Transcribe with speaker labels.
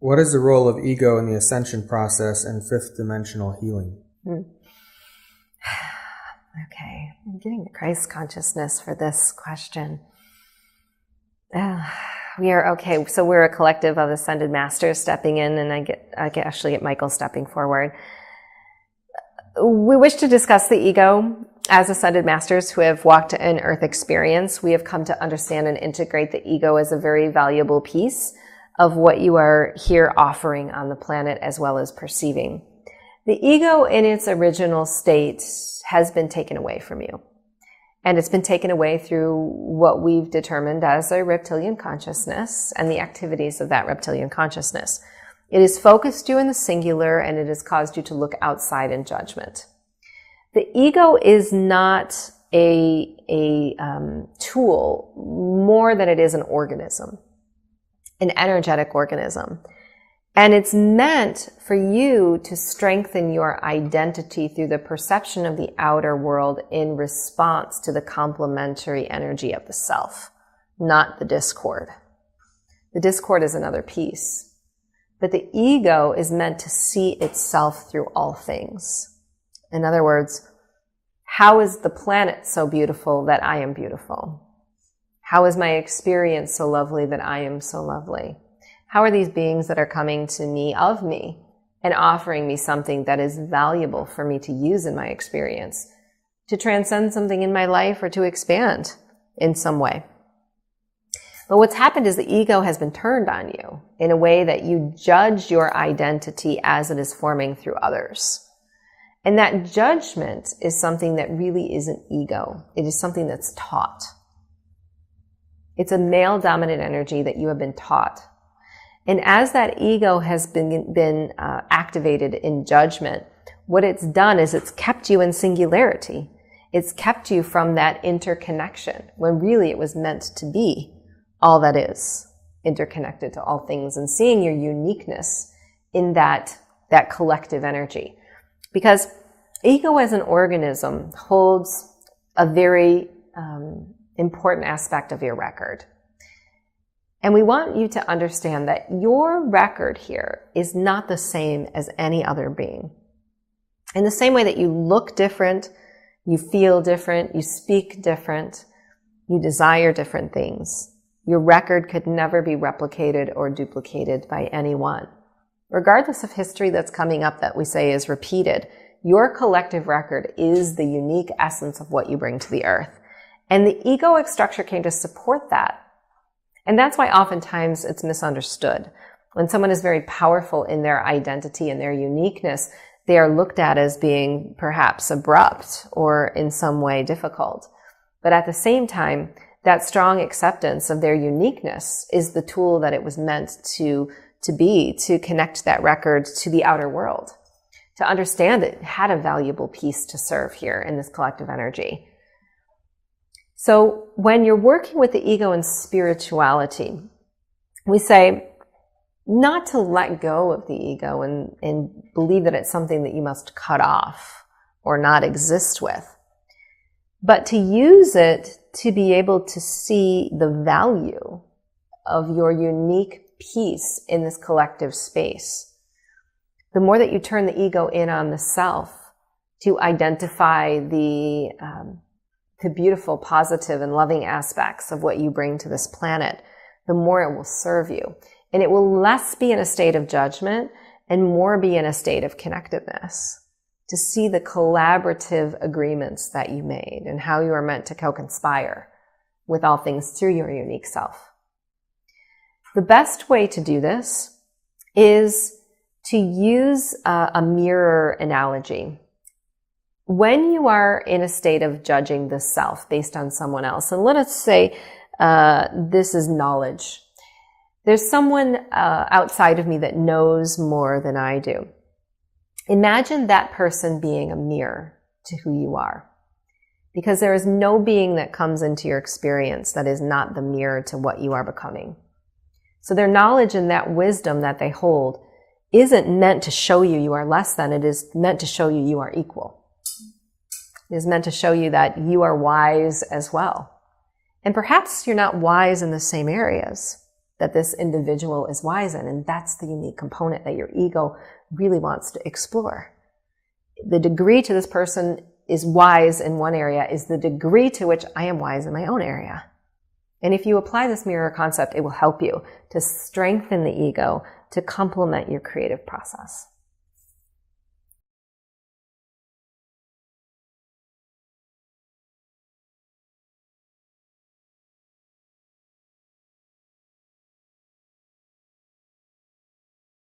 Speaker 1: What is the role of ego in the ascension process and fifth dimensional healing?
Speaker 2: Okay, I'm getting the Christ consciousness for this question. So we're a collective of ascended masters stepping in, and I actually get Michael stepping forward. We wish to discuss the ego. As ascended masters who have walked an earth experience, we have come to understand and integrate the ego as a very valuable piece of what you are here offering on the planet, as well as perceiving. The ego in its original state has been taken away from you. And it's been taken away through what we've determined as a reptilian consciousness and the activities of that reptilian consciousness. It has focused you in the singular, and it has caused you to look outside in judgment. The ego is not a tool more than it is an organism, an energetic organism. And it's meant for you to strengthen your identity through the perception of the outer world in response to the complementary energy of the self, not the discord. The discord is another piece. But the ego is meant to see itself through all things. In other words, how is the planet so beautiful that I am beautiful? How is my experience so lovely that I am so lovely? How are these beings that are coming to me of me and offering me something that is valuable for me to use in my experience, to transcend something in my life or to expand in some way? But what's happened is the ego has been turned on you in a way that you judge your identity as it is forming through others. And that judgment is something that really isn't ego. It is something that's taught. It's a male-dominant energy that you have been taught. And as that ego has been activated in judgment, what it's done is it's kept you in singularity. It's kept you from that interconnection, when really it was meant to be all that is, interconnected to all things, and seeing your uniqueness in that collective energy. Because ego as an organism holds a very important aspect of your record. And we want you to understand that your record here is not the same as any other being. In the same way that you look different, you feel different, you speak different, you desire different things, your record could never be replicated or duplicated by anyone. Regardless of history that's coming up that we say is repeated, your collective record is the unique essence of what you bring to the earth. And the egoic structure came to support that. And that's why oftentimes it's misunderstood. When someone is very powerful in their identity and their uniqueness, they are looked at as being perhaps abrupt or in some way difficult. But at the same time, that strong acceptance of their uniqueness is the tool that it was meant to be, to connect that record to the outer world, to understand it had a valuable piece to serve here in this collective energy. So when you're working with the ego in spirituality, we say not to let go of the ego and believe that it's something that you must cut off or not exist with, but to use it to be able to see the value of your unique piece in this collective space. The more that you turn the ego in on the self to identify the beautiful, positive, and loving aspects of what you bring to this planet, the more it will serve you. And it will less be in a state of judgment and more be in a state of connectedness, to see the collaborative agreements that you made and how you are meant to co-conspire with all things through your unique self. The best way to do this is to use a mirror analogy. When you are in a state of judging the self based on someone else, and let us say this is knowledge. There's someone outside of me that knows more than I do. Imagine that person being a mirror to who you are. Because there is no being that comes into your experience that is not the mirror to what you are becoming. So their knowledge and that wisdom that they hold isn't meant to show you you are less than, it is meant to show you you are equal. It is meant to show you that you are wise as well. And perhaps you're not wise in the same areas, that this individual is wise in. And that's the unique component that your ego really wants to explore. The degree to this person is wise in one area is the degree to which I am wise in my own area. And if you apply this mirror concept, it will help you to strengthen the ego to complement your creative process.